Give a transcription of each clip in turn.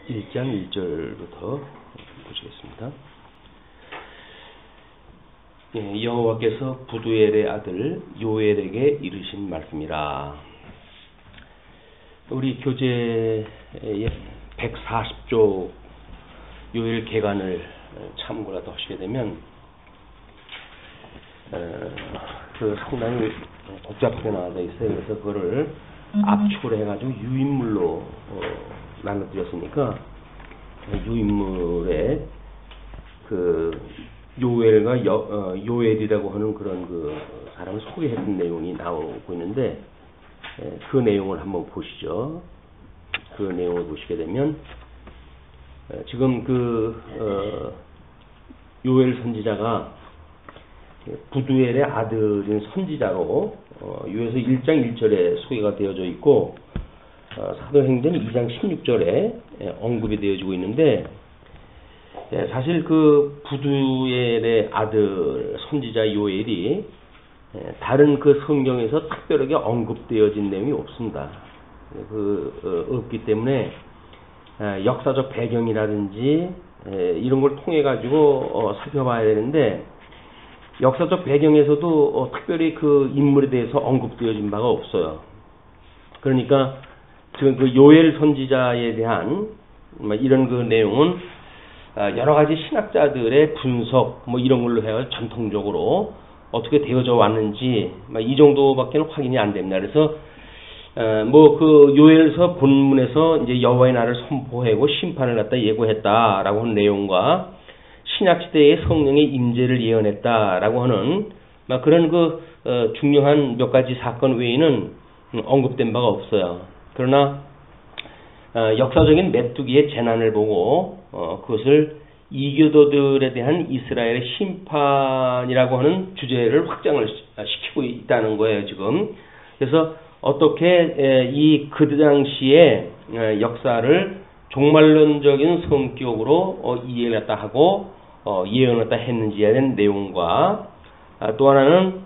1장 1절부터 보시겠습니다. 여호와께서 부두엘의 아들 요엘에게 이르신 말씀이라. 우리 교재의 140조 요엘 개관을 참고라도 하시게 되면 상당히 복잡하게 나와져 있어요. 그래서 그거를 압축을 해가지고 유인물로 나눠드렸으니까 유인물에 그 요엘과 요엘이라고 하는 그런 그 사람을 소개했던 내용이 나오고 있는데 그 내용을 한번 보시죠. 그 내용을 보시게 되면 지금 요엘 선지자가 부두엘의 아들인 선지자로 요에서 1장 1절에 소개가 되어져 있고 사도행전 2장 16절에 언급이 되어지고 있는데 사실 그 부두엘의 아들 선지자 요엘이 다른 그 성경에서 특별하게 언급되어진 내용이 없습니다. 없기 때문에 역사적 배경이라든지 이런 걸 통해 가지고 살펴봐야 되는데 역사적 배경에서도 특별히 그 인물에 대해서 언급되어진 바가 없어요. 그러니까 지금 그 요엘 선지자에 대한 이런 그 내용은 여러 가지 신학자들의 분석 이런 걸로 해서 전통적으로 어떻게 되어져 왔는지 이 정도밖에는 확인이 안 됩니다. 그래서 그 요엘서 본문에서 이제 여호와의 날을 선포하고 심판을 갖다 예고했다라고 하는 내용과 신약 시대의 성령의 임재를 예언했다라고 하는 그런 중요한 몇 가지 사건 외에는 언급된 바가 없어요. 그러나 역사적인 메뚜기의 재난을 보고 그것을 이교도들에 대한 이스라엘의 심판이라고 하는 주제를 확장을 시키고 있다는 거예요, 지금. 그래서 어떻게 그 당시에 역사를 종말론적인 성격으로 이해를 했다 하고 예언을 했다 했는지에 대한 내용과 또 하나는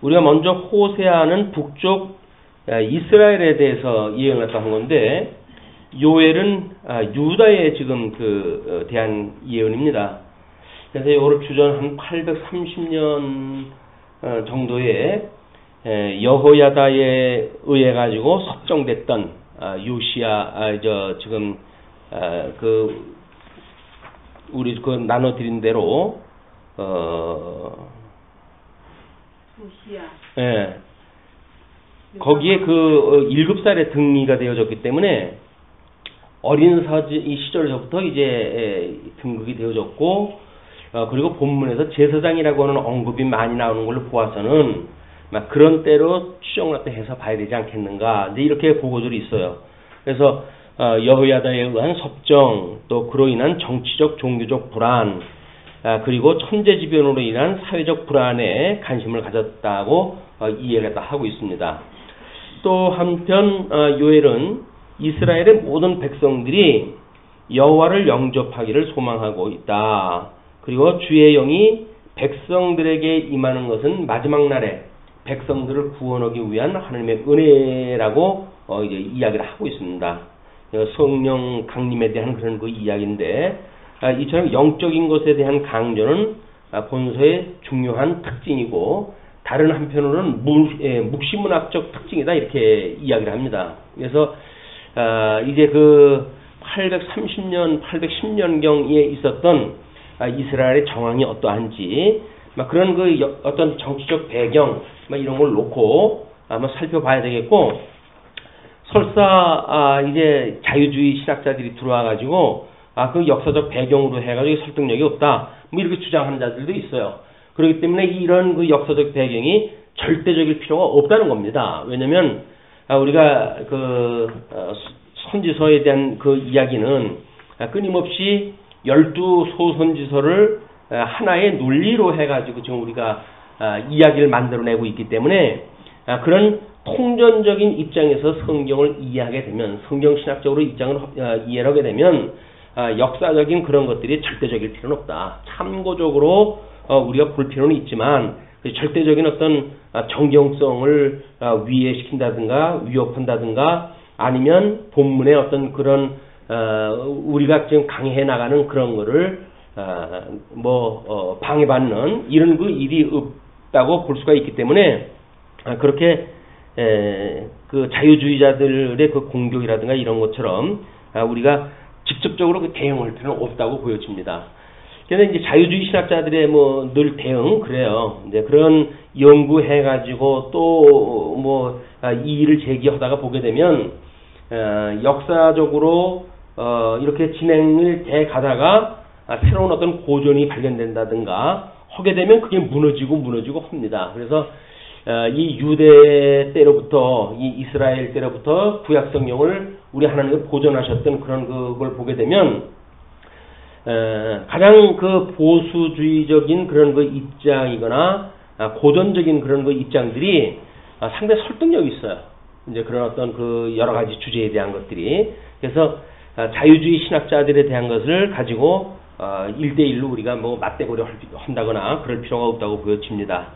우리가 먼저 호세아는 북쪽 이스라엘에 대해서 예언을 했다 한 건데 요엘은 유다에 지금 대한 예언입니다. 그래서 이거를 주전 한 830년 정도에 여호야다에 의해 가지고 석정됐던 요시야 지금 우리 나눠드린 대로 요시야. 거기에 7살에 등기가 되어졌기 때문에 어린 시절서부터 이제 등극이 되어졌고 그리고 본문에서 제사장이라고 하는 언급이 많이 나오는 걸로 보아서는 그런 때로 추정을 해서 봐야 되지 않겠는가 이제 이렇게 보고들이 있어요. 그래서 여호야다에 의한 섭정 또 그로 인한 정치적 종교적 불안 그리고 천재지변으로 인한 사회적 불안에 관심을 가졌다고 이해를 하고 있습니다. 또 한편 요엘은 이스라엘의 모든 백성들이 여호와를 영접하기를 소망하고 있다. 그리고 주의 영이 백성들에게 임하는 것은 마지막 날에 백성들을 구원하기 위한 하나님의 은혜라고 이제 이야기를 하고 있습니다. 성령 강림에 대한 그런 이야기인데 이처럼 영적인 것에 대한 강조는 본서의 중요한 특징이고 다른 한편으로는 묵시문학적 특징이다 이렇게 이야기를 합니다. 그래서 이제 830년, 810년경에 있었던 이스라엘의 정황이 어떠한지 그런 어떤 정치적 배경 이런 걸 놓고 한번 살펴봐야 되겠고 설사 이제 자유주의 신학자들이 들어와 가지고 그 역사적 배경으로 해가지고 설득력이 없다 이렇게 주장하는 자들도 있어요. 그렇기 때문에 이런 역사적 배경이 절대적일 필요가 없다는 겁니다. 왜냐면 우리가 선지서에 대한 이야기는 끊임없이 12소선지서를 하나의 논리로 해가지고 지금 우리가 이야기를 만들어내고 있기 때문에 그런 통전적인 입장에서 성경을 이해하게 되면 성경신학적으로 이해를 하게 되면 역사적인 그런 것들이 절대적일 필요는 없다. 참고적으로 우리가 볼 필요는 있지만 절대적인 어떤 정경성을 위해시킨다든가 위협한다든가 아니면 본문의 어떤 그런 우리가 지금 강해해 나가는 그런 거를 방해받는 이런 그 일이 없다고 볼 수가 있기 때문에 그렇게 그 자유주의자들의 그 공격이라든가 이런 것처럼 우리가 직접적으로 그 대응할 필요는 없다고 보여집니다. 그런데 이제 자유주의 신학자들의 늘 대응 그래요. 이제 그런 연구해가지고 또 이 일을 제기하다가 보게 되면 역사적으로 이렇게 진행을 돼 가다가 새로운 어떤 고전이 발견된다든가 하게 되면 그게 무너지고 합니다. 그래서 이 유대 때로부터 이 이스라엘 때로부터 구약 성경을 우리 하나님께서 보존하셨던 그런 그걸 보게 되면 가장 그 보수주의적인 그런 그 입장이거나 고전적인 그런 그 입장들이 상당히 설득력이 있어요. 이제 그런 어떤 그 여러 가지 주제에 대한 것들이. 그래서 자유주의 신학자들에 대한 것을 가지고 1대1로 우리가 맞대고려 한다거나 그럴 필요가 없다고 보여집니다.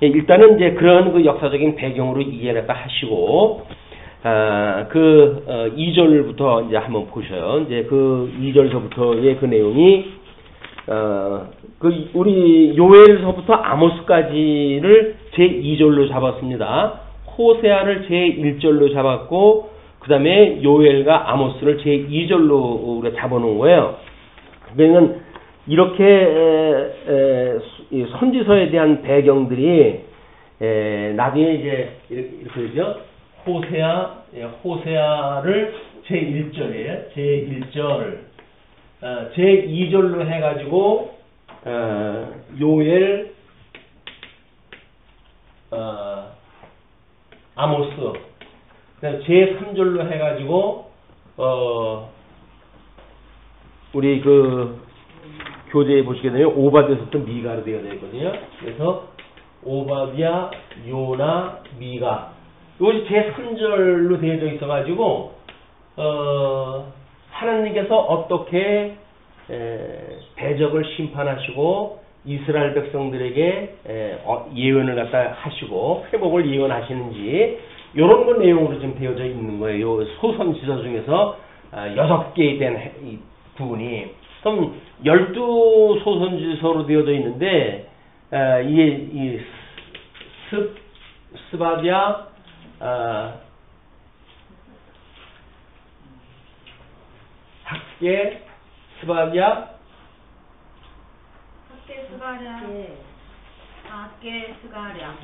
일단은 이제 그런 그 역사적인 배경으로 이해를 하시고, 2절부터 이제 한번 보셔요. 이제 그 2절서부터의 그 내용이, 우리 요엘서부터 아모스까지를 제2절로 잡았습니다. 호세아를 제1절로 잡았고, 그 다음에 요엘과 아모스를 제2절로 우리가 잡아놓은 거예요. 그러면 이렇게 선지서에 대한 배경들이 나중에 이제 이렇게 되죠. 호세아를 제1절이에요. 제1절, 제2절로 해가지고 요엘, 아모스, 제3절로 해가지고 우리 그 교재에 보시게 되면 오바댜서부터 미가로 되어 있거든요. 그래서 오바댜, 요나, 미가 이것이 제3절로 되어져 있어가지고 하나님께서 어떻게 대적을 심판하시고 이스라엘 백성들에게 예언을 갖다 하시고 회복을 예언하시는지 이런 거 내용으로 지금 되어져 있는 거예요. 소선지서 중에서 6개에 대한 이 부분이. 그럼 12소선지서로 되어져 있는데 이게 스바랴, 학계, 스바랴, 학계 스가랴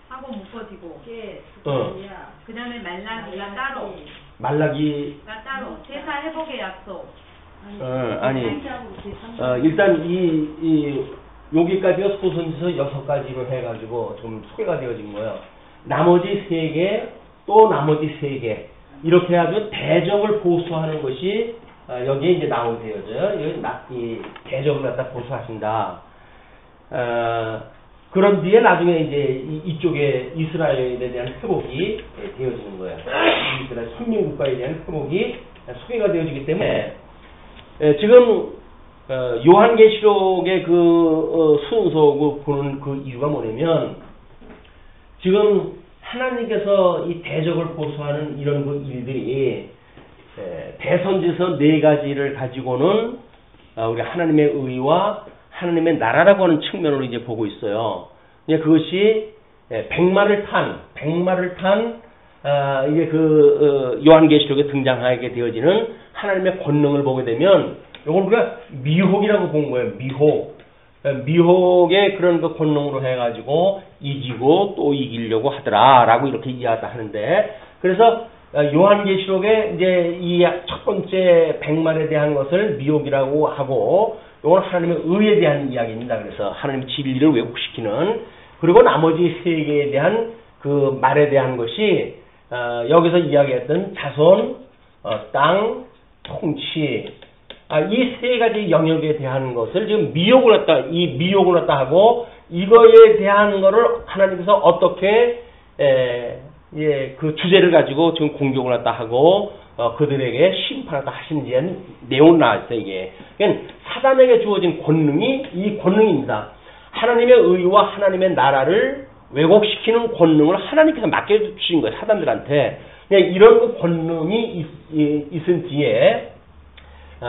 하고 묶어지고 그 다음에 말라기가 따로 말라기가 따로 제사 회복의 약속 일단 여기까지가 소선지서 6가지로 해가지고 좀 소개가 되어진 거예요. 나머지 3개 또 나머지 3개 이렇게 해가지고 대적을 보수하는 것이 여기에 이제 나오게 되어져요. 이 대적을 갖다 보수하신다. 그런 뒤에 나중에 이제 이쪽에 이스라엘에 대한 회복이 되어지는 거예요. 이스라엘 선민국가에 대한 회복이 소개가 되어지기 때문에 지금 요한계시록의 그 순서고 보는 그 이유가 뭐냐면 지금 하나님께서 이 대적을 보수하는 이런 그 일들이 대선지서 4가지를 가지고는 우리 하나님의 의와 하나님의 나라라고 하는 측면으로 이제 보고 있어요. 그것이 백마를 탄 이게 그 요한계시록에 등장하게 되어지는 하나님의 권능을 보게 되면 이걸 우리가 미혹이라고 본 거예요. 미혹의 그런 그 권능으로 해가지고 이기고 또 이기려고 하더라라고 이렇게 이해하다 하는데, 그래서 요한계시록에 이제 이 첫 번째 백말에 대한 것을 미혹이라고 하고, 이건 하나님의 의에 대한 이야기입니다. 그래서 하나님의 진리를 왜곡시키는, 그리고 나머지 3개에 대한 그 말에 대한 것이 여기서 이야기했던 자손, 땅, 통치, 이 3가지 영역에 대한 것을 지금 미혹을 갖다 하고, 이거에 대한 거를 하나님께서 어떻게 그 주제를 가지고 지금 공격을 갖다 하고 그들에게 심판을 갖다 하시는지에 내용이 나왔어요. 이게 그러니까 사단에게 주어진 권능이 이 권능입니다. 하나님의 의와 하나님의 나라를 왜곡시키는 권능을 하나님께서 맡겨주신 거예요. 사단들한테. 이런 그 권능이 있은 뒤에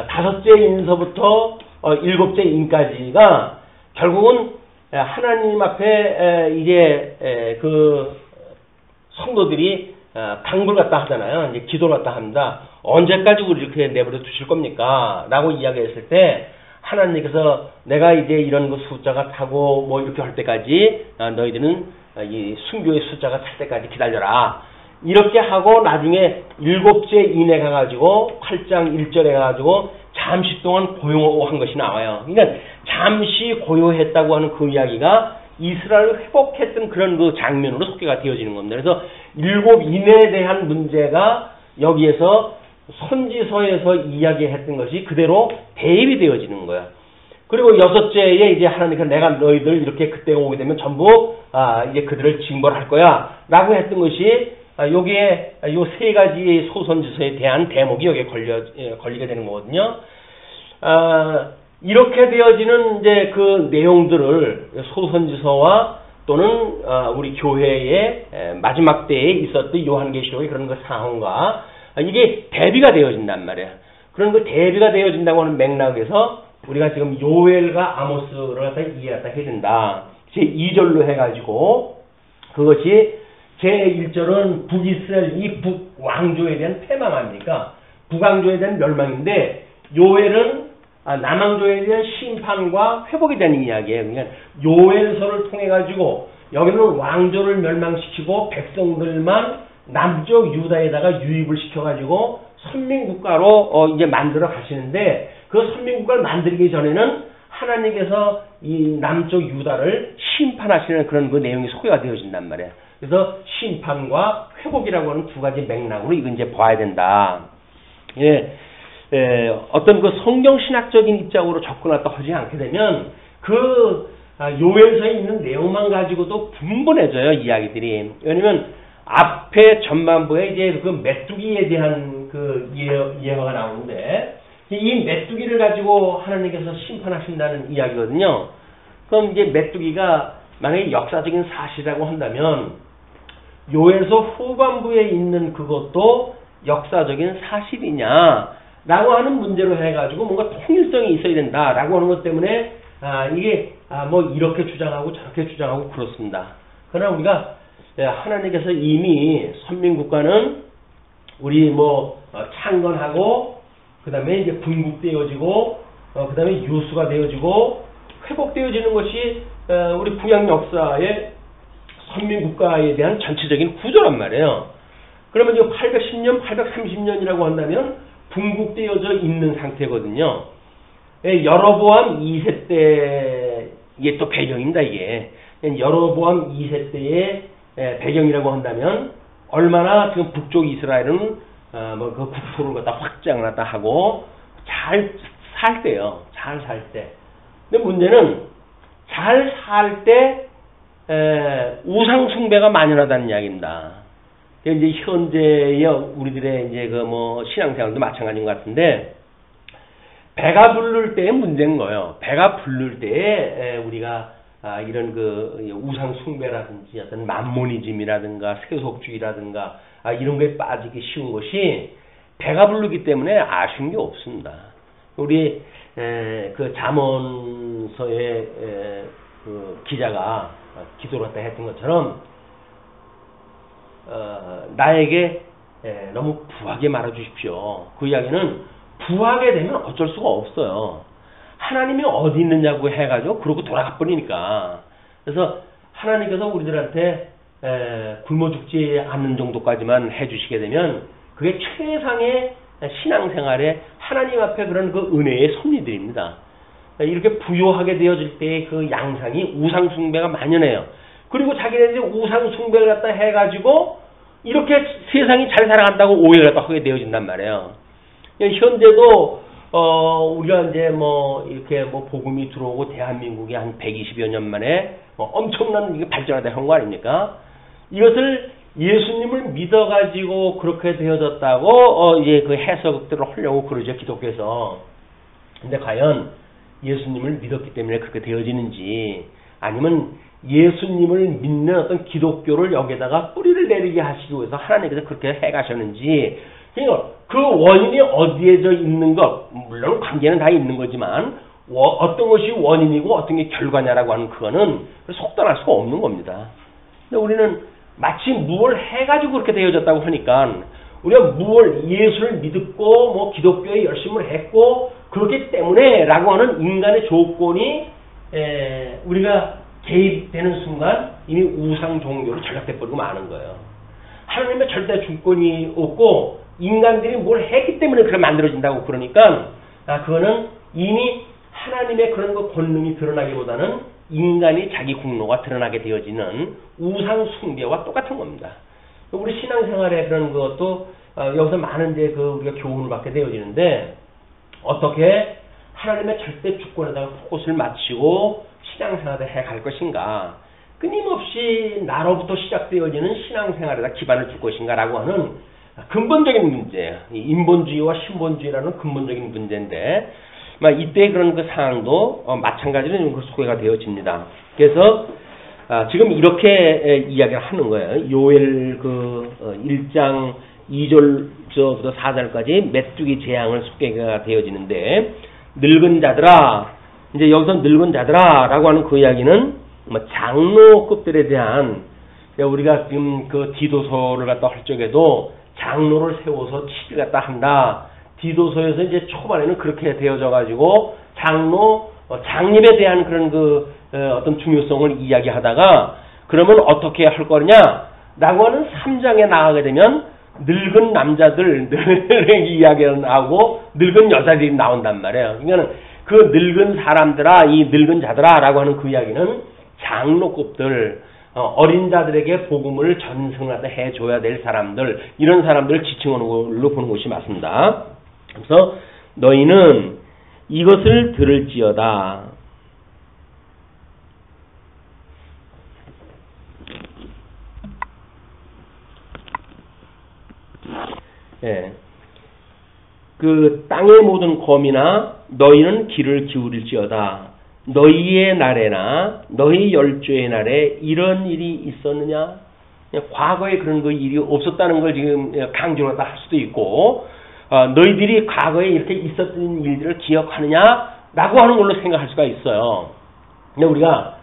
다섯째 인서부터 일곱째 인까지가 결국은 하나님 앞에 이제 그 성도들이 강구를 갖다 하잖아요. 이제 기도를 갖다 합니다. 언제까지 우리 이렇게 내버려 두실 겁니까? 라고 이야기했을 때 하나님께서 내가 이제 이런 그 숫자가 타고 뭐 이렇게 할 때까지 너희들은 이 순교의 숫자가 찰 때까지 기다려라. 이렇게 하고 나중에 일곱째 인에 가가지고 8장 1절에 가가지고 잠시 동안 고요한 것이 나와요. 그러니까 잠시 고요했다고 하는 그 이야기가 이스라엘을 회복했던 그런 그 장면으로 소개가 되어지는 겁니다. 그래서 일곱 인에 대한 문제가 여기에서 선지서에서 이야기했던 것이 그대로 대입이 되어지는 거야. 그리고 여섯째에 이제 하나님께서 내가 너희들 이렇게 그때가 오게 되면 전부 이제 그들을 징벌할 거야 라고 했던 것이 여기에 요 세 가지 소선지서에 대한 대목이 여기에 걸리게 되는 거거든요. 이렇게 되어지는 이제 그 내용들을 소선지서와 또는 우리 교회의 마지막 때에 있었던 요한계시록의 그런 그 상황과 이게 대비가 되어진단 말이에요. 그런 그 대비가 되어진다고 하는 맥락에서 우리가 지금 요엘과 아모스를 갖다 이해하다 해야 된다. 제 2절로 해가지고 그것이 제 1절은 북이스라엘 이 북왕조에 대한 패망 아닙니까? 북왕조에 대한 멸망인데 요엘은 남왕조에 대한 심판과 회복에 대한 이야기예요. 그러니까 요엘서를 통해 가지고 여기는 왕조를 멸망시키고 백성들만 남쪽 유다에다가 유입을 시켜가지고 선민국가로 이제 만들어 가시는데 그 선민국가를 만들기 전에는 하나님께서 이 남쪽 유다를 심판하시는 그런 그 내용이 소개가 되어진단 말이에요. 그래서 심판과 회복이라고 하는 두 가지 맥락으로 이건 이제 봐야 된다. 어떤 그 성경신학적인 입장으로 접근하다 하지 않게 되면 그 요엘서에 있는 내용만 가지고도 분분해져요, 이야기들이. 왜냐면 앞에 전반부에 이제 그 메뚜기에 대한 그 예화가 나오는데 이 메뚜기를 가지고 하나님께서 심판하신다는 이야기거든요. 그럼 이제 메뚜기가 만약에 역사적인 사실이라고 한다면 요엘서 후반부에 있는 그것도 역사적인 사실이냐라고 하는 문제로 해가지고 뭔가 통일성이 있어야 된다라고 하는 것 때문에 이게 뭐 이렇게 주장하고 저렇게 주장하고 그렇습니다. 그러나 우리가 하나님께서 이미 선민국가는 우리 뭐 창건하고 그 다음에 이제 분국되어지고 그 다음에 유수가 되어지고 회복되어지는 것이 우리 구약 역사의 선민국가에 대한 전체적인 구조란 말이에요. 그러면 지금 810년, 830년이라고 한다면 분국되어져 있는 상태거든요. 여로보암 2세 때 이게 또 배경입니다. 이게 여로보암 2세 때의 배경이라고 한다면 얼마나 지금 북쪽 이스라엘은 뭐 그 국토를 갖다 확장을 갖다 하고 잘 살 때요. 잘 살 때. 근데 문제는 잘 살 때 우상 숭배가 만연하다는 이야기입니다. 이제 현재의 우리들의 이제 그 뭐 신앙생활도 마찬가지인 것 같은데 배가 부를 때의 문제인 거예요. 배가 부를 때에 우리가 이런 그 우상 숭배라든지 어떤 만모니즘이라든가 세속주의라든가 이런 거에 빠지기 쉬운 것이 배가 부르기 때문에 아쉬운 게 없습니다. 우리 그 잠언서의 그 기자가 기도를 했다 했던 것처럼 나에게 너무 부하게 말아주십시오. 그 이야기는 부하게 되면 어쩔 수가 없어요. 하나님이 어디 있느냐고 해가지고 그러고 돌아가 버리니까. 그래서 하나님께서 우리들한테 굶어 죽지 않는 정도까지만 해주시게 되면 그게 최상의 신앙생활에 하나님 앞에 그런 그 은혜의 섭리들입니다. 이렇게 부유하게 되어질 때의 그 양상이 우상숭배가 만연해요. 그리고 자기네들이 우상숭배를 갖다 해가지고 이렇게 세상이 잘 살아간다고 오해를 갖다 하게 되어진단 말이에요. 현재도 우리가 이제 뭐 이렇게 뭐 복음이 들어오고 대한민국이 한 120여 년 만에 엄청난 이게 발전하다 한 거 아닙니까? 이것을 예수님을 믿어가지고 그렇게 되어졌다고 이제 그 해석들을 하려고 그러죠, 기독교에서. 근데 과연 예수님을 믿었기 때문에 그렇게 되어지는지 아니면 예수님을 믿는 어떤 기독교를 여기다가 뿌리를 내리게 하시기 위해서 하나님께서 그렇게 해가셨는지, 그러니까 그 원인이 어디에져 있는 것, 물론 관계는 다 있는 거지만 어떤 것이 원인이고 어떤 게 결과냐라고 하는 그거는 속단할 수가 없는 겁니다. 근데 우리는 마치 무엇을 해가지고 그렇게 되어졌다고 하니까, 우리가 무엇을 예수를 믿고 뭐 기독교에 열심을 했고 그렇기 때문에 라고 하는 인간의 조건이 우리가 개입되는 순간 이미 우상 종교로 전락돼 버리고 마는 거예요. 하나님의 절대 주권이 없고 인간들이 뭘 했기 때문에 그렇게 만들어진다고. 그러니까 그거는 이미 하나님의 그런 그 권능이 드러나기보다는 인간이 자기 공로가 드러나게 되어지는 우상 숭배와 똑같은 겁니다. 우리 신앙생활의 그런 것도 여기서 많은 이제 우리가 교훈을 받게 되어지는데, 어떻게 하나님의 절대 주권에다가 포커스를 맞추고 신앙생활을 해갈 것인가, 끊임없이 나로부터 시작되어지는 신앙생활에다 기반을 둘 것인가라고 하는 근본적인 문제예요. 인본주의와 신본주의라는 근본적인 문제인데, 이때 그런 그 사항도 마찬가지로 소개가 되어집니다. 그래서 지금 이렇게 이야기를 하는 거예요. 요엘 1장 2절부터 4절까지 메뚜기 재앙을 소개가 되어지는데, 늙은 자들아, 이제 여기서 늙은 자들아라고 하는 그 이야기는 장로급들에 대한, 우리가 지금 그 디도서를 갖다 할 적에도 장로를 세워서 치를 갖다 한다. 디도서에서 이제 초반에는 그렇게 되어져 가지고 장립에 대한 그런 어떤 중요성을 이야기하다가, 그러면 어떻게 할 거냐라고 하는 3장에 나가게 되면 늙은 남자들 이야기가 나오고 늙은 여자들이 나온단 말이에요. 그러니까 그 늙은 사람들아, 이 늙은 자들아라고 하는 그 이야기는 장로급들, 어린 자들에게 복음을 전승하다 해줘야 될 사람들, 이런 사람들을 지칭하는 걸로 보는 것이 맞습니다. 그래서 너희는 이것을 들을지어다. 예. 그 땅의 모든 검이나 너희는 귀를 기울일지어다. 너희의 날에나 너희 열조의 날에 이런 일이 있었느냐? 과거에 그런 그 일이 없었다는 걸 지금 강조하다 할 수도 있고, 너희들이 과거에 이렇게 있었던 일들을 기억하느냐라고 하는 걸로 생각할 수가 있어요. 근데 우리가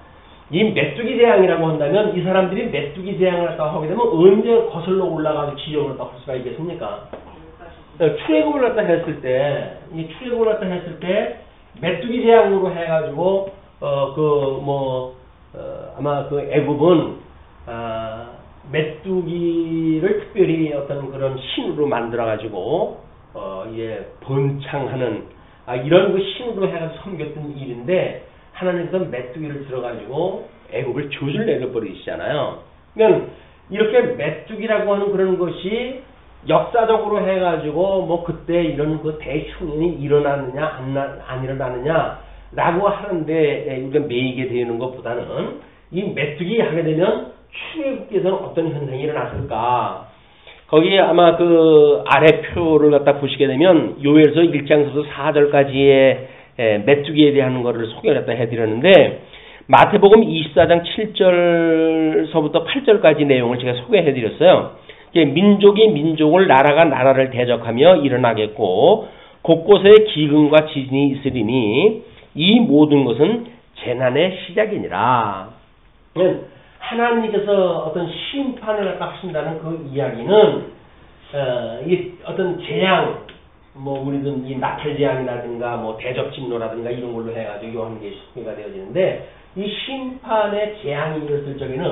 이 메뚜기 재앙이라고 한다면 이 사람들이 메뚜기 재앙을 하게 되면 언제 거슬러 올라가서 지옥을 할 수가 있겠습니까? 출애굽을 갖다 했을 때, 메뚜기 재앙으로 해가지고 아마 그 애굽은 메뚜기를 특별히 어떤 그런 신으로 만들어가지고 번창하는 이런 그 신으로 해가지고 섬겼던 일인데, 하나님께서 메뚜기를 들어가지고 애굽을 저주를 내려버리시잖아요. 그러니까 이렇게 메뚜기라고 하는 그런 것이 역사적으로 해가지고 그때 이런 그 대흉년이 일어나느냐 안 일어나느냐라고 하는데 우리가 매이게 되는 것보다는, 이 메뚜기 하게 되면 출애굽기에서는 어떤 현상이 일어났을까? 거기 아마 그 아래 표를 갖다 보시게 되면 요엘서 1장부터 4절까지의 메뚜기에 대한 거를 소개를 갖다 해드렸는데, 마태복음 24장 7절서부터 8절까지 내용을 제가 소개해드렸어요. 민족이 민족을, 나라가 나라를 대적하며 일어나겠고 곳곳에 기근과 지진이 있으리니 이 모든 것은 재난의 시작이니라. 하나님께서 어떤 심판을 하신다는 그 이야기는 이 어떤 재앙, 우리는 이 나탈 재앙이라든가 대적 진노라든가 이런 걸로 해가지고 요한계시 소개가 되어지는데, 이 심판의 재앙이 일어났을 적에는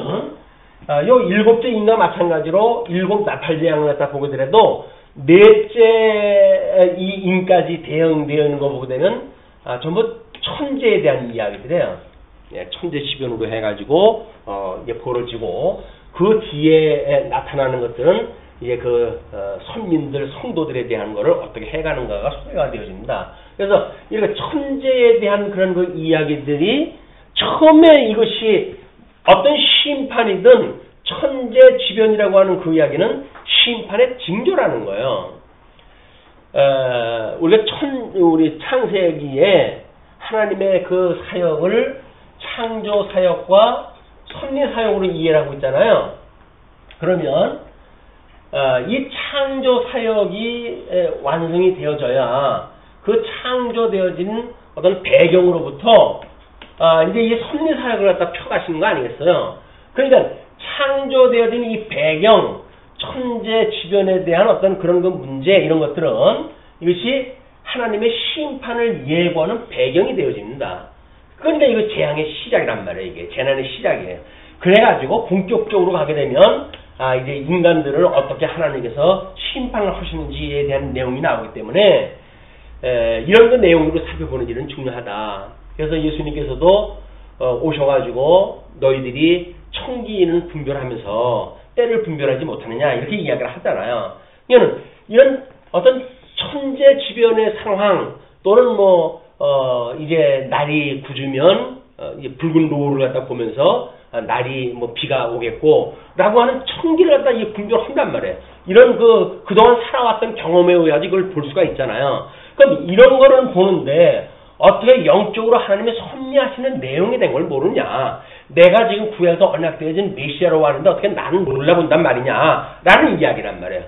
요 7째 인과 마찬가지로 7 나탈 재앙을 갖다 보게 되더라도 넷째 이 인까지 대응되는 거 보게 되면 전부 천재에 대한 이야기들이에요. 천재 시변으로 해가지고 이게 벌어지고, 그 뒤에 나타나는 것들은 이제 선민들, 성도들에 대한 거를 어떻게 해가는가가 소개가 되어집니다. 그래서 이렇게 천재에 대한 그런 그 이야기들이 처음에 이것이 어떤 심판이든 천재 지변이라고 하는 그 이야기는 심판의 징조라는 거예요. 우리 창세기에 하나님의 그 사역을, 창조 사역과 섭리사역으로 이해를 하고 있잖아요. 그러면 이 창조사역이 완성이 되어져야 그 창조되어진 어떤 배경으로부터 이제 이 섭리사역을 갖다 펴가시는 거 아니겠어요? 그러니까 창조되어진 이 배경, 천재 주변에 대한 어떤 그런 그 문제 이런 것들은 이것이 하나님의 심판을 예고하는 배경이 되어집니다. 그러니까 이거 재앙의 시작이란 말이에요. 이게 재난의 시작이에요. 그래가지고 본격적으로 가게 되면 이제 인간들을 어떻게 하나님께서 심판을 하시는지에 대한 내용이 나오기 때문에 이런 그 내용으로 살펴보는 일은 중요하다. 그래서 예수님께서도 오셔가지고 너희들이 청기는 분별하면서 때를 분별하지 못하느냐 이렇게 이야기를 하잖아요. 이런 어떤 천재 주변의 상황 또는 이제 날이 굳으면 이제 붉은 노을을 갖다 보면서 날이 비가 오겠고 라고 하는 청기를 갖다 분별한단 말이에요. 이런 그동안 살아왔던 경험에 의해서 그걸 볼 수가 있잖아요. 그럼 이런 거를 보는데 어떻게 영적으로 하나님의 섭리하시는 내용이 된 걸 모르냐. 내가 지금 구약에서 언약되어진 메시아로 왔는데 어떻게 나는 몰라본단 말이냐 라는 이야기란 말이에요.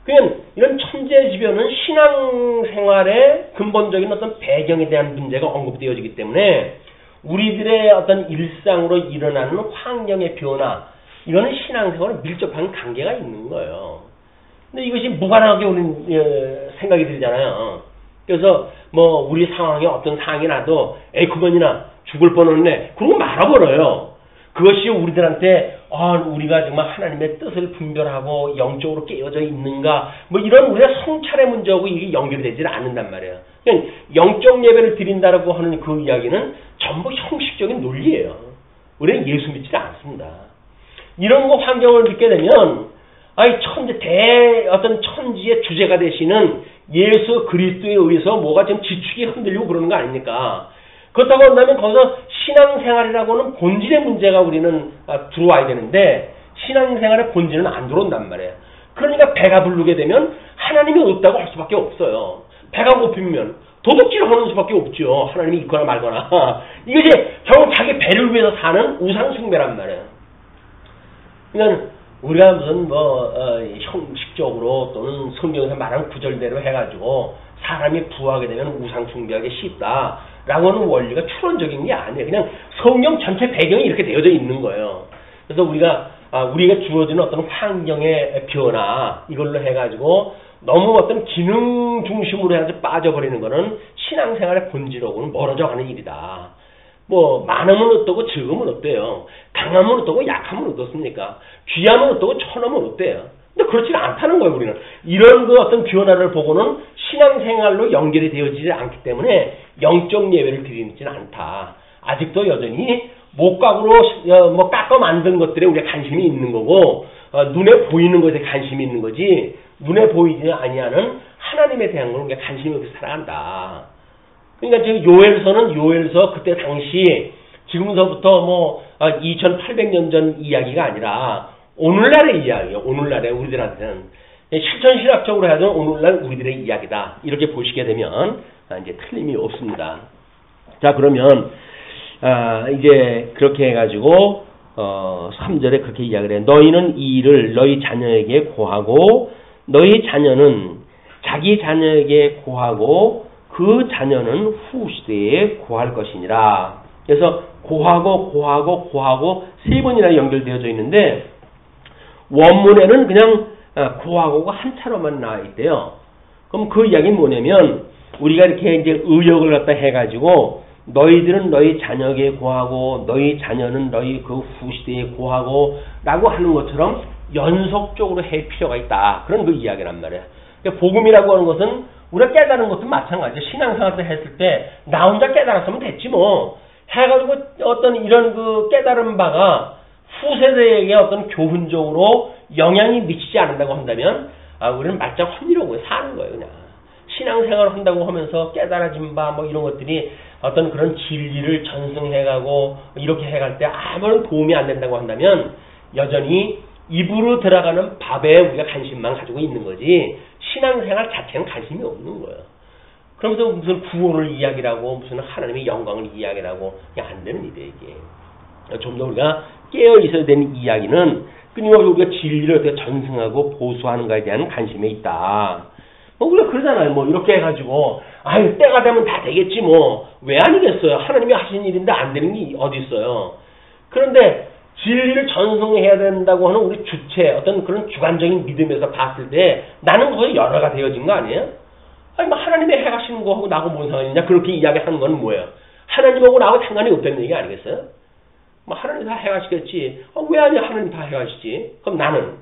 그냥 이런 천재지변은 신앙생활의 근본적인 어떤 배경에 대한 문제가 언급되어지기 때문에 우리들의 어떤 일상으로 일어나는 환경의 변화, 이거는 신앙생활에 밀접한 관계가 있는 거예요. 근데 이것이 무관하게 오는 생각이 들잖아요. 그래서 우리 상황에 어떤 상황이 나도 그거니나 죽을 뻔했네 그러고 말아버려요. 그것이 우리들한테 우리가 정말 하나님의 뜻을 분별하고 영적으로 깨어져 있는가 이런 우리가 성찰의 문제하고 이게 연결이 되지 않는단 말이에요. 그냥 영적 예배를 드린다라고 하는 그 이야기는 전부 형식적인 논리예요. 우리는 예수 믿지 않습니다. 이런 거 환경을 듣게 되면 어떤 천지의 주제가 되시는 예수 그리스도에 의해서 뭐가 지금 지축이 흔들리고 그러는 거 아닙니까? 그렇다고 한다면 거기서 신앙생활이라고는 본질의 문제가 우리는 들어와야 되는데 신앙생활의 본질은 안 들어온단 말이에요. 그러니까 배가 부르게 되면 하나님이 없다고 할 수밖에 없어요. 배가 고프면 도둑질을 하는 수밖에 없죠. 하나님이 있거나 말거나. 이것이 결국 자기 배를 위해서 사는 우상숭배란 말이에요. 그러니까 우리가 무슨 형식적으로 또는 성경에서 말하는 구절대로 해가지고 사람이 부하게 되면 우상숭배하기 쉽다라고 하는 원리가 추론적인 게 아니에요. 그냥 성경 전체 배경이 이렇게 되어져 있는 거예요. 그래서 우리가 주어지는 어떤 환경의 변화 이걸로 해가지고 너무 어떤 기능 중심으로 해서 빠져버리는 거는 신앙생활의 본질하고는 멀어져 가는 일이다. 많으면 어떠고 적으면 어때요? 강하면 어떠고 약하면 어떻습니까? 귀하면 어떠고 천하면 어때요? 근데 그렇지 않다는 거예요, 우리는. 이런 어떤 변화를 보고는 신앙생활로 연결이 되어지지 않기 때문에 영적 예배를 드리지는 않다. 아직도 여전히 목각으로 깎아 만든 것들에 우리가 관심이 있는 거고 눈에 보이는 것에 관심이 있는 거지 눈에 보이지 아니하는 하나님에 대한 걸 우리가 관심이 없이 살아간다. 그러니까 지금 요엘서 그때 당시 지금서부터 2800년 전 이야기가 아니라 오늘날의 이야기예요. 오늘날의 우리들한테는 실천신학적으로 해야 되는 오늘날 우리들의 이야기다. 이렇게 보시게 되면 이제 틀림이 없습니다. 자, 그러면 이제 그렇게 해가지고 3절에 그렇게 이야기를 해. 너희는 이 일을 너희 자녀에게 고하고 너희 자녀는 자기 자녀에게 고하고 그 자녀는 후시대에 고할 것이니라. 그래서 고하고 세 번이나 연결되어져 있는데 원문에는 그냥 고하고가 한자로만 나와 있대요. 그럼 그 이야기는 뭐냐면 우리가 이렇게 이제 의역을 갖다 해가지고 너희들은 너희 자녀에게 고하고 너희 자녀는 너희 그 후시대에 고하고 라고 하는 것처럼 연속적으로 할 필요가 있다. 그런 그 이야기란 말이에요. 그러니까 복음이라고 하는 것은 우리가 깨달은 것도 마찬가지예요. 신앙생활을 했을 때 나 혼자 깨달았으면 됐지 해가지고 어떤 이런 그 깨달은 바가 후세대에게 어떤 교훈적으로 영향이 미치지 않는다고 한다면 우리는 말짱 헛일하고 사는 거예요. 그냥 신앙생활을 한다고 하면서 깨달아진 바 이런 것들이 어떤 그런 진리를 전승해가고 이렇게 해갈 때 아무런 도움이 안 된다고 한다면 여전히 입으로 들어가는 밥에 우리가 관심만 가지고 있는 거지 신앙생활 자체는 관심이 없는 거예요. 그러면서 무슨 구원을 이야기하고 무슨 하나님의 영광을 이야기하고 안 되는 일이에요, 이게. 좀 더 우리가 깨어 있어야 되는 이야기는 끊임없이 우리가 진리를 어떻게 전승하고 보수하는가에 대한 관심에 있다. 우리가 그러잖아요. 이렇게 해가지고 아유 때가 되면 다 되겠지 왜 아니겠어요. 하나님이 하신 일인데 안 되는 게 어디 있어요. 그런데 진리를 전승해야 된다고 하는 우리 주체 어떤 그런 주관적인 믿음에서 봤을 때 나는 거의 열화가 되어진 거 아니에요? 아니 하나님이 해가시는 거하고 나하고 뭔 상관이냐 그렇게 이야기하는 건 뭐예요? 하나님하고 나하고 상관이 없다는 얘기 아니겠어요? 하나님 다 해가시겠지. 왜 아니야? 하나님 다 해가시지. 그럼 나는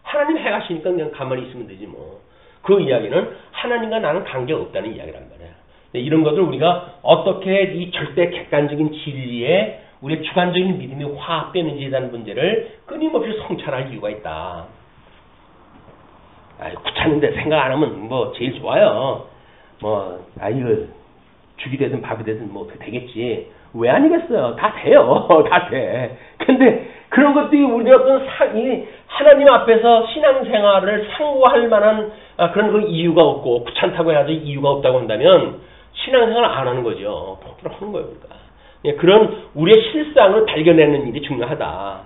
하나님 해가시니까 그냥 가만히 있으면 되지 그 이야기는 하나님과 나는 관계가 없다는 이야기란 말이야. 이런 것을 우리가 어떻게 이 절대 객관적인 진리에 우리의 주관적인 믿음이 화합되는지에 대한 문제를 끊임없이 성찰할 이유가 있다. 귀찮은데 생각 안 하면 제일 좋아요. 이거 죽이 되든 밥이 되든 어떻게 되겠지. 왜 아니겠어요? 다 돼요. 다 돼. 근데 그런 것들이 우리 어떤 이 하나님 앞에서 신앙생활을 상고할 만한 그런 그 이유가 없고 귀찮다고 해야지 이유가 없다고 한다면 신앙생활을 안 하는 거죠. 폭도를 하는 거예요. 그러니까. 그런 우리의 실상을 발견하는 일이 중요하다.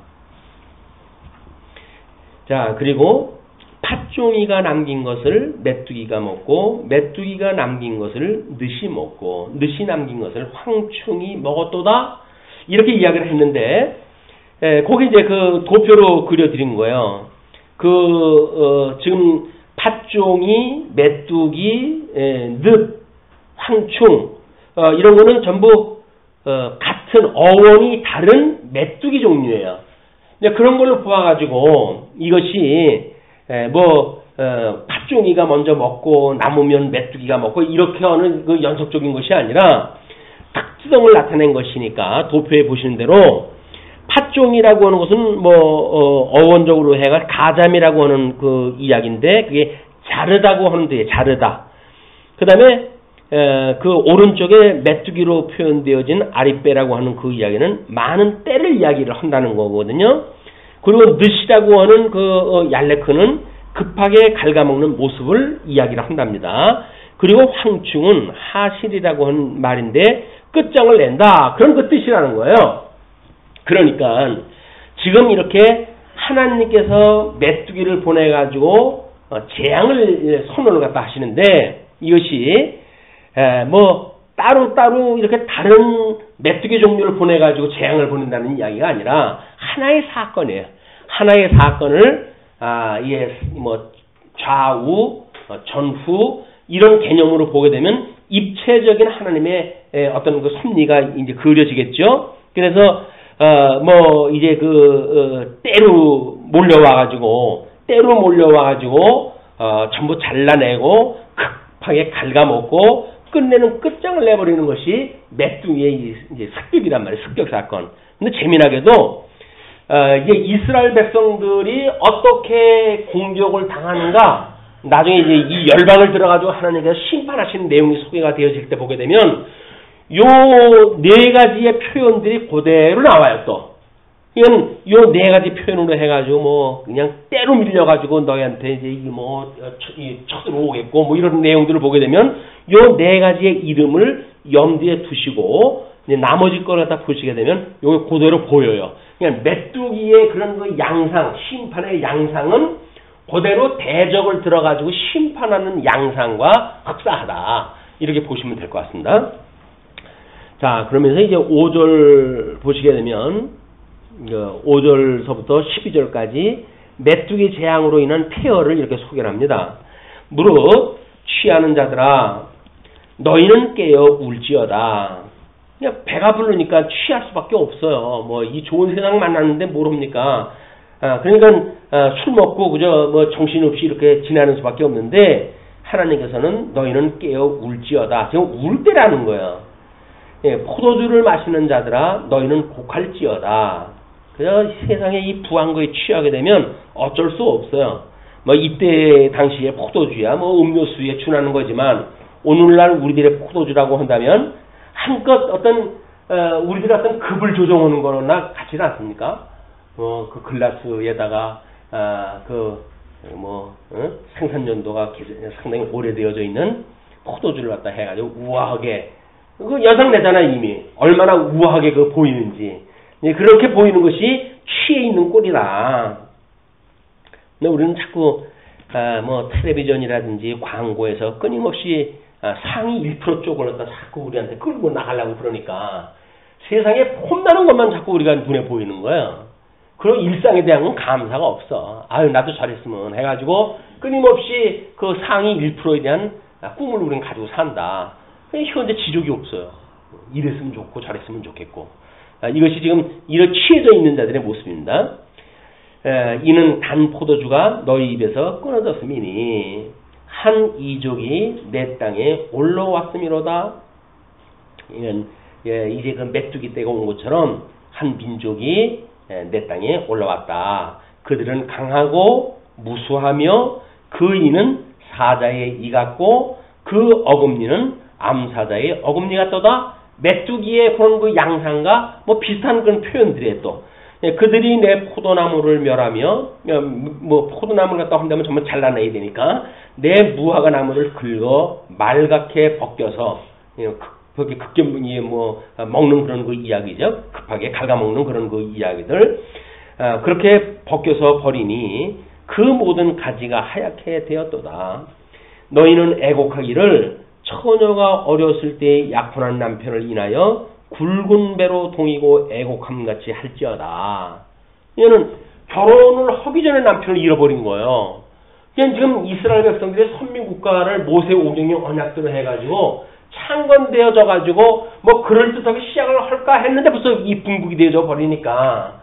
자, 그리고 팥종이가 남긴 것을 메뚜기가 먹고 메뚜기가 남긴 것을 늑이 먹고 늑이 남긴 것을 황충이 먹었도다. 이렇게 이야기를 했는데 거기 이제 그 도표로 그려드린 거예요. 지금 팥종이, 메뚜기, 늑, 황충 이런 거는 전부 같은 어원이 다른 메뚜기 종류예요. 그런 걸로 보아가지고 이것이 팥종이가 먼저 먹고 남으면 메뚜기가 먹고 이렇게 하는 그 연속적인 것이 아니라 특성을 나타낸 것이니까 도표에 보시는 대로 팥종이라고 하는 것은 어원적으로 해가 가잠이라고 하는 그 이야기인데 그게 자르다고 하는데 자르다. 그 다음에 그 오른쪽에 메뚜기로 표현되어진 아리빼라고 하는 그 이야기는 많은 때를 이야기를 한다는 거거든요. 그리고 늑이라고 하는 그 얄레크는 급하게 갉아먹는 모습을 이야기를 한답니다. 그리고 황충은 하실이라고 하는 말인데 끝장을 낸다. 그런 그 뜻이라는 거예요. 그러니까 지금 이렇게 하나님께서 메뚜기를 보내가지고 재앙을 선언을 갖다 하시는데 이것이 따로 이렇게 다른 메뚜기 종류를 보내가지고 재앙을 보낸다는 이야기가 아니라 하나의 사건이에요. 하나의 사건을 좌우, 전후 이런 개념으로 보게 되면 입체적인 하나님의 어떤 그 섭리가 이제 그려지겠죠. 그래서 이제 때로 몰려와가지고 전부 잘라내고 급하게 갉아먹고 끝내는 끝장을 내버리는 것이 메뚜기의 이제 습격이란 말이에요. 습격 사건. 근데 재미나게도 이제 이스라엘 백성들이 어떻게 공격을 당하는가 나중에 이제 이 열방을 들어가지고 하나님께서 심판하시는 내용이 소개가 되어질 때 보게 되면 요 네 가지의 표현들이 그대로 나와요. 또 이건 요 네 가지 표현으로 해가지고 그냥 때로 밀려가지고 너희한테 이제 이 척수로 오겠고 이런 내용들을 보게 되면 요 네 가지의 이름을 염두에 두시고 이제 나머지 거를 갖다 보시게 되면 요게 그대로 보여요. 그냥 메뚜기의 그런 그 양상, 심판의 양상은 그대로 대적을 들어가지고 심판하는 양상과 흡사하다. 이렇게 보시면 될 것 같습니다. 자, 그러면서 이제 5절 보시게 되면 5절서부터 12절까지 메뚜기 재앙으로 인한 폐허를 이렇게 소개를 합니다. 무릇 취하는 자들아 너희는 깨어 울지어다. 그냥 배가 부르니까 취할 수밖에 없어요. 이 좋은 세상 만났는데 모릅니까? 그러니까 술 먹고 그저 정신없이 이렇게 지나는 수밖에 없는데 하나님께서는 너희는 깨어 울지어다. 지금 울 때라는 거예요. 포도주를 마시는 자들아 너희는 곡할지어다. 그래서 세상에 이 부한 거에 취하게 되면 어쩔 수 없어요. 이때 당시에 포도주야 음료수에 준하는 거지만 오늘날 우리들의 포도주라고 한다면 한껏 우리들의 어떤 급을 조정하는 거나 같지는 않습니까? 그 글라스에다가 생산 연도가 상당히 오래되어져 있는 포도주를 갖다 해가지고 우아하게 그 여상 내잖아 이미 얼마나 우아하게 보이는지 그렇게 보이는 것이 취해 있는 꼴이다. 근데 우리는 자꾸 뭐 텔레비전이라든지 광고에서 끊임없이 상위 1% 쪽을 갖다 자꾸 우리한테 끌고 나가려고 그러니까 세상에 폼나는 것만 자꾸 우리가 눈에 보이는 거예요. 그런 일상에 대한 감사가 없어. 아유 나도 잘했으면 해가지고 끊임없이 그 상위 1%에 대한 꿈을 우리는 가지고 산다. 현재 지적이 없어요. 이랬으면 좋고 잘했으면 좋겠고. 이것이 지금 이런 취해져 있는 자들의 모습입니다. 이는 단 포도주가 너희 입에서 끊어졌음이니 한 이족이 내 땅에 올라왔음이로다. 이는 이제 그 메뚜기 때가 온 것처럼 한 민족이 내 땅에 올라왔다. 그들은 강하고 무수하며 그 이는 사자의 이 같고 그 어금니는 암사자의 어금니 같도다. 메뚜기의 그런 그 양상과 뭐 비슷한 그런 표현들이에요. 또 그들이 내 포도나무를 멸하며 뭐 포도나무를 갖다 한다면 정말 잘라내야 되니까 내 무화과 나무를 긁어 말갛게 벗겨서 그렇게 극견분이 뭐 먹는 그런 그 이야기죠. 급하게 갉아먹는 그런 그 이야기들 그렇게 벗겨서 버리니 그 모든 가지가 하얗게 되었도다. 너희는 애곡하기를 처녀가 어렸을 때 약혼한 남편을 인하여 굵은 배로 동이고 애곡함같이 할지어다. 얘는 결혼을 하기 전에 남편을 잃어버린 거예요. 그냥 지금 이스라엘 백성들의 선민국가를 모세 오경의 언약대로 해가지고 창건되어져 가지고 뭐 그럴듯하게 시작을 할까 했는데 벌써 이 분국이 되어져 버리니까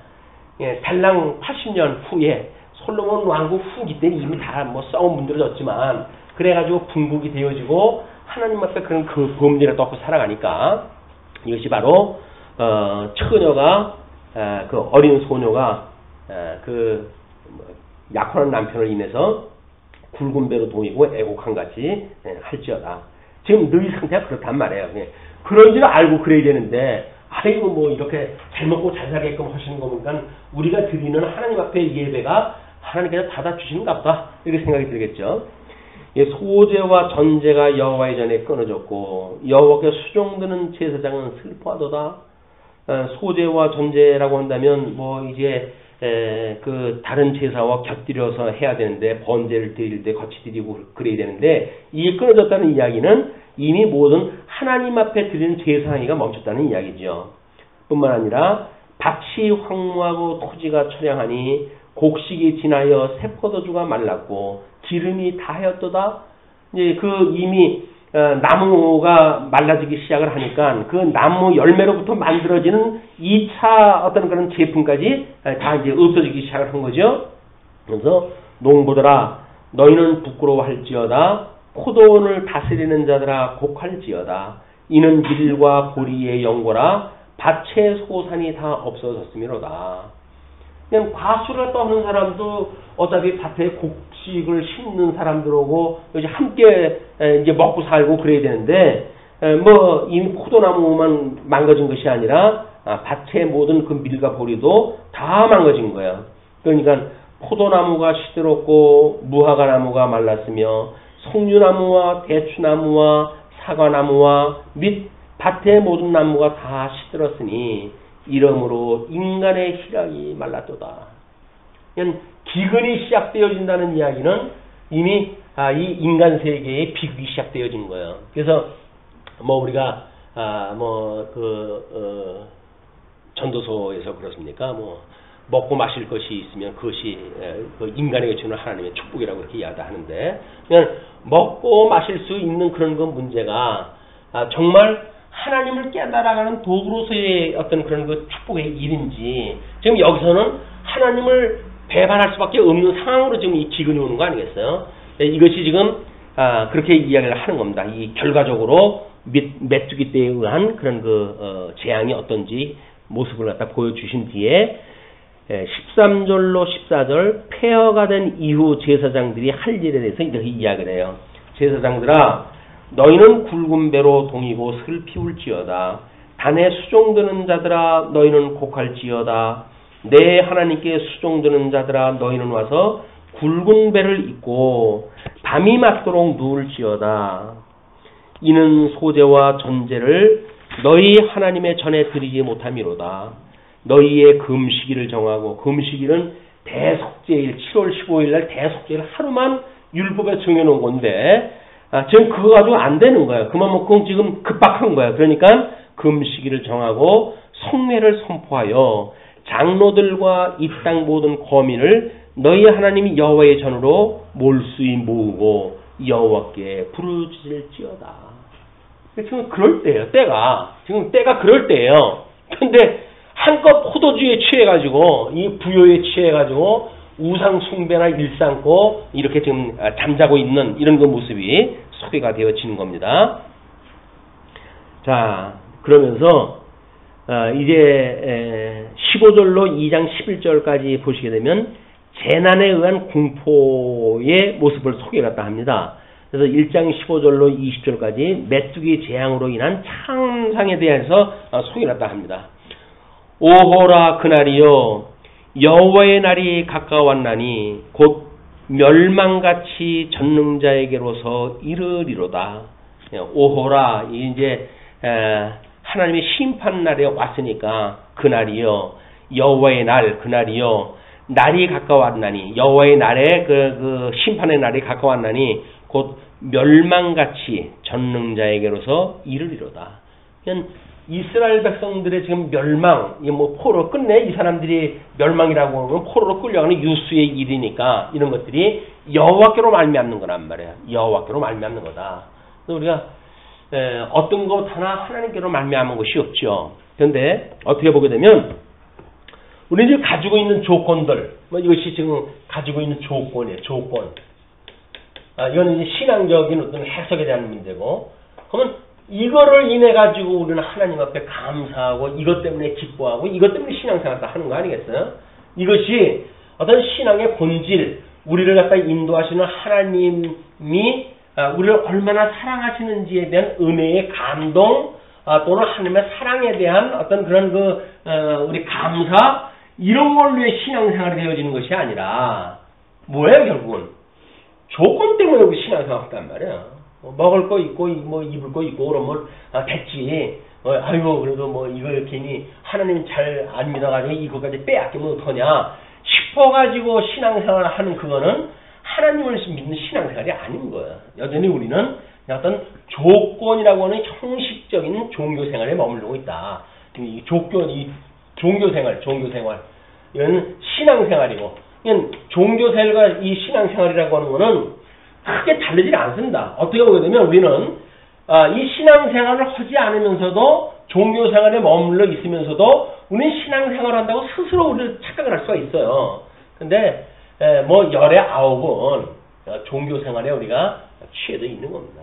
달랑 80년 후에 솔로몬 왕국 후기 때는 이미 다 뭐 썩은 문드러졌지만 그래가지고 분국이 되어지고 하나님 앞에 그런 그 범죄를 떠고 살아가니까 이것이 바로 처녀가 그 어린 소녀가 그 약혼한 남편을 인해서 굵은 배로 동이고 애곡한 같이 할지어다. 지금 너희 상태가 그렇단 말이에요. 그런 줄 알고 그래야 되는데 아이고 뭐 이렇게 잘 먹고 잘 살게끔 하시는 거 보니까 우리가 드리는 하나님 앞에 예배가 하나님께서 받아주시는가 보다 이렇게 생각이 들겠죠. 소제와 전제가 여호와의 전에 끊어졌고 여호와께 수종드는 제사장은 슬퍼하도다. 소제와 전제라고 한다면 뭐 이제 그 다른 제사와 곁들여서 해야 되는데 번제를 드릴 때 같이 드리고 그래야 되는데 이게 끊어졌다는 이야기는 이미 모든 하나님 앞에 드리는 제사 행위가 멈췄다는 이야기죠. 뿐만 아니라 밭이 황무하고 토지가 처량하니 곡식이 지나여 새 포도주가 말랐고 기름이 다하였도다. 이제 그 이미 나무가 말라지기 시작을 하니까 그 나무 열매로부터 만들어지는 2차 어떤 그런 제품까지 다 이제 없어지기 시작을 한 거죠. 그래서 농부들아 너희는 부끄러워할지어다. 포도원을 다스리는 자들아 곡할지어다. 이는 밀과 보리의 연고라 밭의 소산이 다 없어졌음이로다. 그냥 과수를 떠는 사람도 어차피 밭에 곡식을 심는 사람들하고 이제 함께 이제 먹고 살고 그래야 되는데 뭐 이미 포도나무만 망가진 것이 아니라 밭의 모든 그 밀과 보리도 다 망가진 거예요. 그러니까 포도나무가 시들었고 무화과 나무가 말랐으며 석류나무와 대추나무와 사과나무와 및 밭의 모든 나무가 다 시들었으니 이러므로 인간의 희락이 말랐도다. 기근이 시작되어진다는 이야기는 이미 이 인간 세계의 비극이 시작되어진 거예요. 그래서 뭐 우리가 전도서에서 그렇습니까? 뭐 먹고 마실 것이 있으면 그것이 그 인간에게 주는 하나님의 축복이라고 이렇게 이야기하는데 그냥 먹고 마실 수 있는 그런 건 문제가 정말 하나님을 깨달아가는 도구로서의 어떤 그런 그 축복의 일인지 지금 여기서는 하나님을 배반할 수밖에 없는 상황으로 지금 이 기근이 오는 거 아니겠어요? 이것이 지금 그렇게 이야기를 하는 겁니다. 이 결과적으로 메뚜기 때에 의한 그런 그 재앙이 어떤지 모습을 갖다 보여주신 뒤에 13절로 14절 폐허가 된 이후 제사장들이 할 일에 대해서 이렇게 이야기를 해요. 제사장들아 너희는 굵은 배로 동이고 슬피 울지어다. 단에 수종드는 자들아 너희는 곡할지어다. 내 하나님께 수종드는 자들아 너희는 와서 굵은 배를 입고 밤이 맞도록 누울지어다. 이는 소제와 전제를 너희 하나님의 전에 드리지 못함이로다. 너희의 금식일을 정하고, 금식일은 대속죄일 7월 15일 날 대속죄일 하루만 율법에 정해놓은 건데 지금 그거 가지고 안 되는 거예요. 그만큼 지금 급박한 거예요. 그러니까 금식일을 정하고 성례를 선포하여 장로들과 이 땅 모든 거민을 너희 하나님 여호와의 전으로 몰수히 모으고 여호와께 부르짖을지어다. 지금 그럴 때예요. 지금 때가 그럴 때예요. 근데 한껏 포도주에 취해가지고 이 부요에 취해가지고 우상 숭배나 일삼고 이렇게 지금 잠자고 있는 이런 그 모습이 소개가 되어지는 겁니다. 자, 그러면서 이제 15절로 2장 11절까지 보시게 되면 재난에 의한 공포의 모습을 소개했다 합니다. 그래서 1장 15절로 20절까지 메뚜기 재앙으로 인한 창상에 대해서 소개했다 합니다. 오호라 그날이요 여호와의 날이 가까웠나니 곧 멸망같이 전능자에게로서 이르리로다. 오호라 이제 하나님의 심판 날에 왔으니까 그날이요 여호와의 날 그날이요 날이 가까웠나니 여호와의 날에 그 심판의 날이 가까웠나니 곧 멸망같이 전능자에게로서 이르리로다. 이스라엘 백성들의 지금 멸망, 뭐 포로로 끝내 이 사람들이 멸망이라고 하면 포로로 끌려가는 유수의 일이니까 이런 것들이 여호와께로 말미암는 거란 말이에요. 여호와께로 말미암는 거다. 그래서 우리가 어떤 것 하나 하나님께로 말미암은 것이 없죠. 그런데 어떻게 보게 되면 우리 지금 가지고 있는 조건들, 뭐 이것이 지금 가지고 있는 조건이에요. 조건. 이거는 이제 신앙적인 어떤 해석에 대한 문제고, 그러면 이거를 인해 가지고 우리는 하나님 앞에 감사하고 이것 때문에 기뻐하고 이것 때문에 신앙생활을 하는 거 아니겠어요? 이것이 어떤 신앙의 본질, 우리를 갖다 인도하시는 하나님이 우리를 얼마나 사랑하시는지에 대한 은혜의 감동, 또는 하나님의 사랑에 대한 어떤 그런 우리 감사, 이런 걸로의 신앙생활이 되어지는 것이 아니라 뭐예요? 결국은 조건 때문에 우리 신앙생활을 한단 말이에요. 먹을 거 있고 뭐 입을 거 있고 그러면 됐지. 아이고 그래도 뭐 이걸 괜히 하나님 잘 안 믿어가지고 이거까지 빼앗기면 어떡하냐 싶어가지고 신앙생활을 하는 그거는 하나님을 믿는 신앙생활이 아닌 거예요. 여전히 우리는 어떤 조건이라고 하는 형식적인 종교생활에 머무르고 있다. 이 종교생활 이건 신앙생활이고, 이건 종교생활과 이 신앙생활이라고 하는 거는 크게 다르지 않습니다. 어떻게 보게 되면 우리는 이 신앙생활을 하지 않으면서도 종교생활에 머물러 있으면서도 우리는 신앙생활을 한다고 스스로 우리를 착각을 할 수가 있어요. 근데 뭐 열의 아홉은 종교생활에 우리가 취해져 있는 겁니다.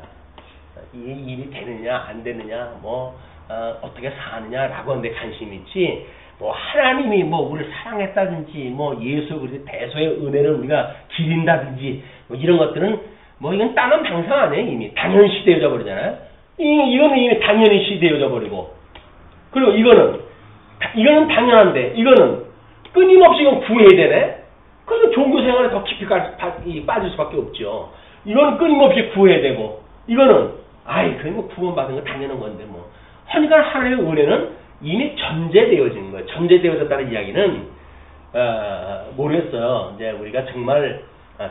이게 일이 되느냐 안 되느냐 뭐 어떻게 사느냐라고 하는데 관심이 있지, 뭐 하나님이 뭐 우리를 사랑했다든지 뭐 예수 그리스도의 대소의 은혜를 우리가 기린다든지 뭐 이런 것들은 뭐 이건 다른 방상 아니에요. 이미 당연시 되어져 버리잖아요. 이거는 이미 당연시 되어져 버리고, 그리고 이거는 당연한데 이거는 끊임없이 이건 구해야 되네. 그래서 종교생활에 더 깊이 빠질 수밖에 없죠. 이거는 끊임없이 구해야 되고, 이거는 그건 뭐 구원받은 거 당연한 건데 뭐. 하니까 하나님의 은혜는 이미 전제되어지는 거예요. 전제되어졌다는 이야기는 모르겠어요. 이제 우리가 정말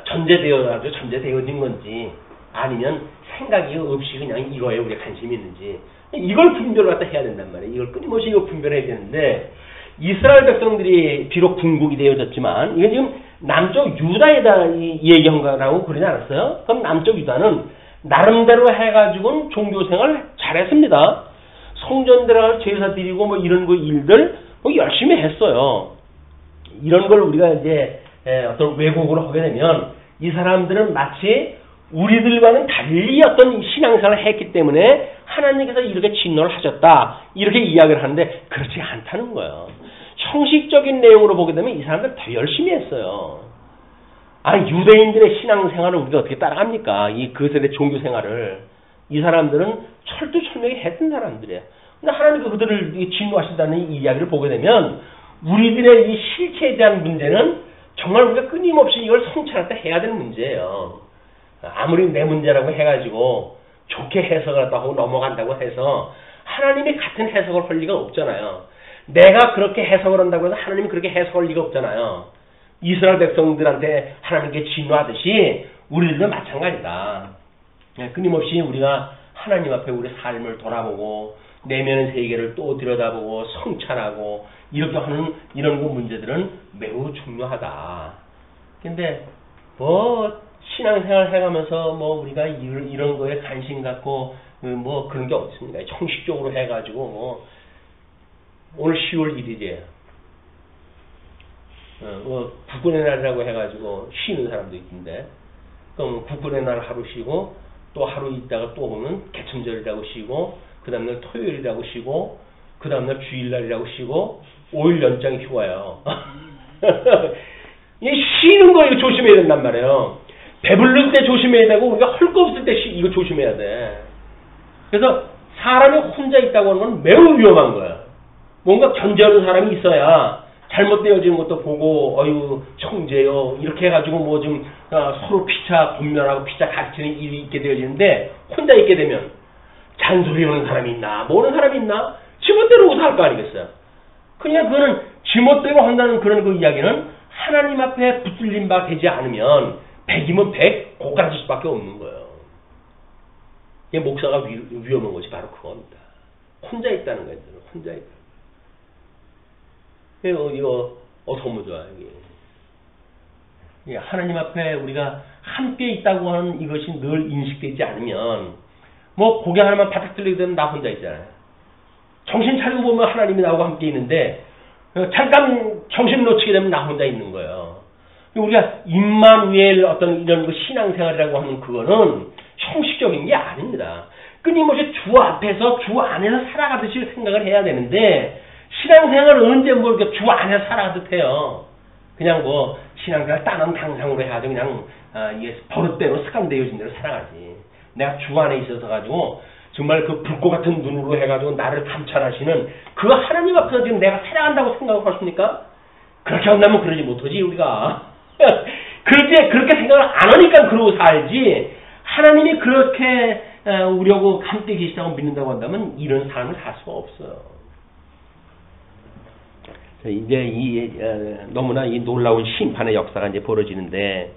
전제되어진 건지 아니면 생각이 없이 그냥 이거에 우리가 관심이 있는지, 이걸 분별을 갖다 해야 된단 말이에요. 이걸 끊임없이 이걸 분별해야 되는데, 이스라엘 백성들이 비록 궁극이 되어졌지만 이건 지금 남쪽 유다에다 얘기한 거라고 그러지 않았어요? 그럼 남쪽 유다는 나름대로 해가지고는 종교생활 잘했습니다. 성전 들어가서 제사 드리고 뭐 이런 거 일들 뭐 열심히 했어요. 이런 걸 우리가 이제 어떤 왜곡으로 하게 되면 이 사람들은 마치 우리들과는 달리 어떤 신앙생활을 했기 때문에 하나님께서 이렇게 진노를 하셨다 이렇게 이야기를 하는데 그렇지 않다는 거예요. 형식적인 내용으로 보게 되면 이 사람들 더 열심히 했어요. 유대인들의 신앙생활을 우리가 어떻게 따라갑니까? 이 그들의 종교생활을. 이 사람들은 철두철미하게 했던 사람들이에요. 근데 하나님께서 그들을 진노하신다는 이야기를 보게 되면 우리들의 이 실체에 대한 문제는 정말 우리가 끊임없이 이걸 성찰할 때 해야 되는 문제예요. 아무리 내 문제라고 해가지고 좋게 해석을 하고 넘어간다고 해서 하나님이 같은 해석을 할 리가 없잖아요. 내가 그렇게 해석을 한다고 해서 하나님이 그렇게 해석할 리가 없잖아요. 이스라엘 백성들한테 하나님께 진노하듯이 우리들도 마찬가지다. 끊임없이 우리가 하나님 앞에 우리 삶을 돌아보고 내면의 세계를 또 들여다보고 성찰하고 이렇게 하는 이런 그 문제들은 매우 중요하다. 근데 뭐 신앙생활 해가면서 뭐 우리가 이런 거에 관심 갖고 뭐 그런 게 없습니다. 형식적으로 해가지고 뭐 오늘 10월 1일이에요. 국군의 날이라고 해가지고 쉬는 사람도 있던데, 그럼 국군의 날 하루 쉬고 또 하루 있다가 또 오면 개천절이라고 쉬고 그 다음날 토요일이라고 쉬고 그 다음날 주일날이라고 쉬고 5일 연장 휴가요. 이 쉬는 거 이거 조심해야 된단 말이에요. 배부를 때 조심해야 되고 우리가 할 거 없을 때 이거 조심해야 돼. 그래서 사람이 혼자 있다고 하는 건 매우 위험한 거야. 뭔가 견제하는 사람이 있어야 잘못되어지는 것도 보고 어유 청제요 이렇게 해가지고 뭐 좀 서로 피차 분별하고 피차 가르치는 일이 있게 되어지는데, 혼자 있게 되면 잔소리 하는 사람이 있나 모르는 사람이 있나 지멋대로 우사할 거 아니겠어요. 그냥 그거는 지멋대로 한다는 그런 그 이야기는 하나님 앞에 붙들린 바 되지 않으면 100이면 100 고가질 수밖에 없는 거예요. 이 목사가 위험한 것이 바로 그겁니다. 혼자 있다는 거예요. 혼자 있다. 이거 너무 좋아. 이게 하나님 앞에 우리가 함께 있다고 하는 이것이 늘 인식되지 않으면 뭐 고개 하나만 바닥 들리게 되면 나 혼자 있잖아요. 정신 차리고 보면 하나님이 나하고 함께 있는데 잠깐 정신 놓치게 되면 나 혼자 있는 거예요. 우리가 임마누엘 어떤 이런 그 신앙생활이라고 하는 그거는 형식적인 게 아닙니다. 끊임없이 주 앞에서 주 안에서 살아가듯이 생각을 해야 되는데, 신앙생활을 언제 뭐 이렇게 주 안에서 살아가듯 해요. 그냥 뭐 신앙생활 따는 당상으로 해가지고 그냥 이게 버릇대로 습관되어진 대로 살아가지. 내가 주 안에 있어서 가지고 정말 그 불꽃 같은 눈으로 해가지고 나를 감찰하시는 그 하나님 앞에서 지금 내가 살아간다고 생각을 하십니까? 그렇게 한다면 그러지 못하지 우리가. 그렇게 생각을 안 하니까 그러고 살지, 하나님이 그렇게 우리하고 함께 계시다고 믿는다고 한다면 이런 삶을 살 수가 없어요. 이제 너무나 이 놀라운 심판의 역사가 이제 벌어지는데,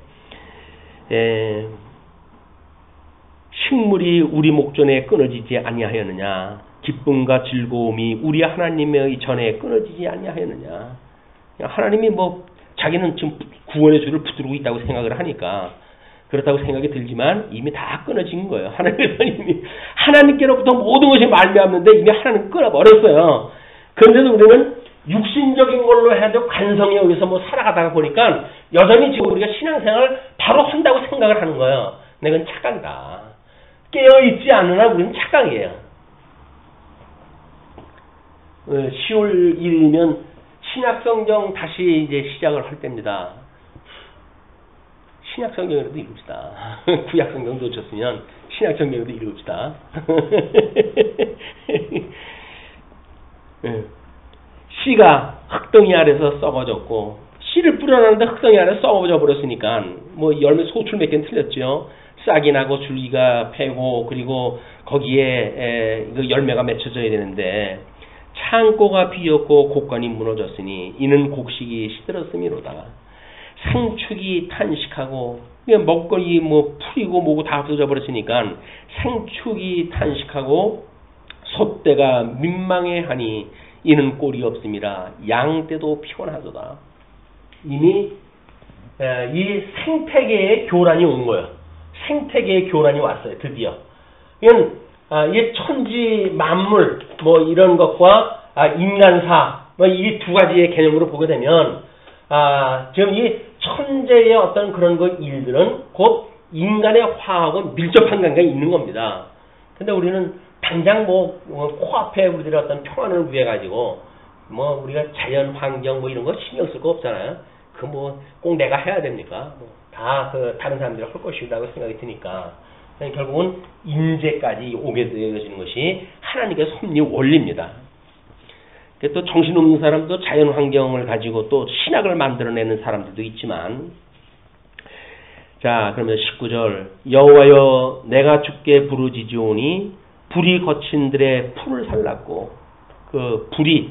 식물이 우리 목전에 끊어지지 아니하였느냐, 기쁨과 즐거움이 우리 하나님의 전에 끊어지지 아니하였느냐. 하나님이 뭐 자기는 지금 구원의 줄을 붙들고 있다고 생각을 하니까 그렇다고 생각이 들지만 이미 다 끊어진 거예요. 하나님께로부터 모든 것이 말미암는데 이미 하나님 끊어버렸어요. 그런데도 우리는 육신적인 걸로 해도 관성에 의해서 뭐 살아가다가 보니까 여전히 지금 우리가 신앙생활을 바로 한다고 생각을 하는 거예요. 내가 착각이다. 깨어있지 않으나 우리는 착각이에요. 10월 1일이면 신약성경 다시 이제 시작을 할 때입니다. 신약성경이라도 읽읍시다. 구약성경 놓쳤으면 신약성경이라도 읽읍시다. 씨가 흙덩이 아래서 썩어졌고, 씨를 뿌려놨는데 흙덩이 아래서 썩어져 버렸으니까 뭐 열매 소출 몇 개는 틀렸죠. 싹이 나고 줄기가 패고 그리고 거기에 열매가 맺혀져야 되는데 창고가 비었고 곡간이 무너졌으니 이는 곡식이 시들었음이로다. 생축이 탄식하고 먹거리 뭐 풀이고 뭐고 다 없어져 버렸으니까 생축이 탄식하고 솥대가 민망해하니 이는 꼴이 없음이라. 양떼도 피곤하도다. 이미 이 생태계의 교란이 온 거예요. 생태계의 교란이 왔어요. 드디어. 이건 이 천지 만물 뭐 이런 것과 인간사 뭐 이 두 가지의 개념으로 보게 되면 지금 이 천재의 어떤 그런 일들은 곧 인간의 화하고 밀접한 관계가 있는 겁니다. 근데 우리는 당장 뭐 코앞에 우리들의 어떤 평안을 위해 가지고 뭐 우리가 자연 환경 뭐 이런 거 신경 쓸 거 없잖아요. 그 뭐 꼭 내가 해야 됩니까? 다 다른 사람들이 할 것이라고 생각이 드니까 결국은 인재까지 오게 되어지는 것이 하나님의 섭리 원리입니다. 또 정신없는 사람도 자연 환경을 가지고 또 신학을 만들어내는 사람들도 있지만, 자 그러면 19절 여호와여 내가 주께 부르짖으오니 불이 거친 들의 풀을 살랐고, 그 불이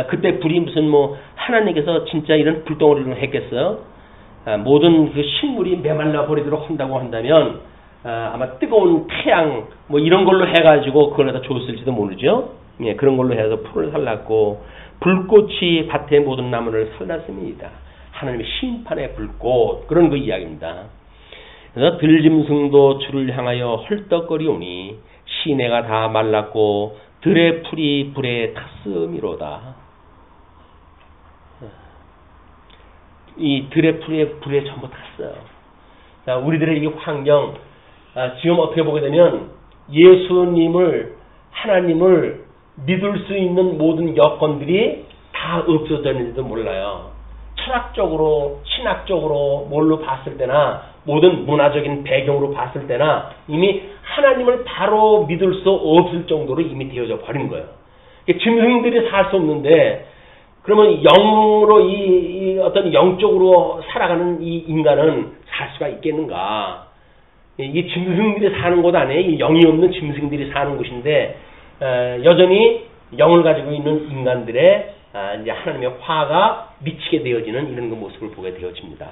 그때 불이 무슨 뭐 하나님께서 진짜 이런 불덩어리를 했겠어요? 모든 그 식물이 메말라 버리도록 한다고 한다면 아마 뜨거운 태양 뭐 이런 걸로 해가지고 그걸 다 줬을지도 모르죠. 예, 그런 걸로 해서 풀을 살랐고 불꽃이 밭의 모든 나무를 살랐습니다. 하나님의 심판의 불꽃 그런 그 이야기입니다. 그래서 들짐승도 주를 향하여 헐떡거리오니 시내가 다 말랐고 들의 풀이 불에 탔음이로다. 이 들의 풀이 불에 전부 탔어요. 자, 우리들의 이 환경 지금 어떻게 보게 되면 예수님을 하나님을 믿을 수 있는 모든 여건들이 다 없어졌는지도 몰라요. 철학적으로 신학적으로 뭘로 봤을 때나 모든 문화적인 배경으로 봤을 때나 이미 하나님을 바로 믿을 수 없을 정도로 이미 되어져 버린 거예요. 짐승들이 살 수 없는데 그러면 영으로 이 어떤 영적으로 살아가는 이 인간은 살 수가 있겠는가? 이 짐승들이 사는 곳 안에 이 영이 없는 짐승들이 사는 곳인데 여전히 영을 가지고 있는 인간들의 이제 하나님의 화가 미치게 되어지는 이런 그 모습을 보게 되어집니다.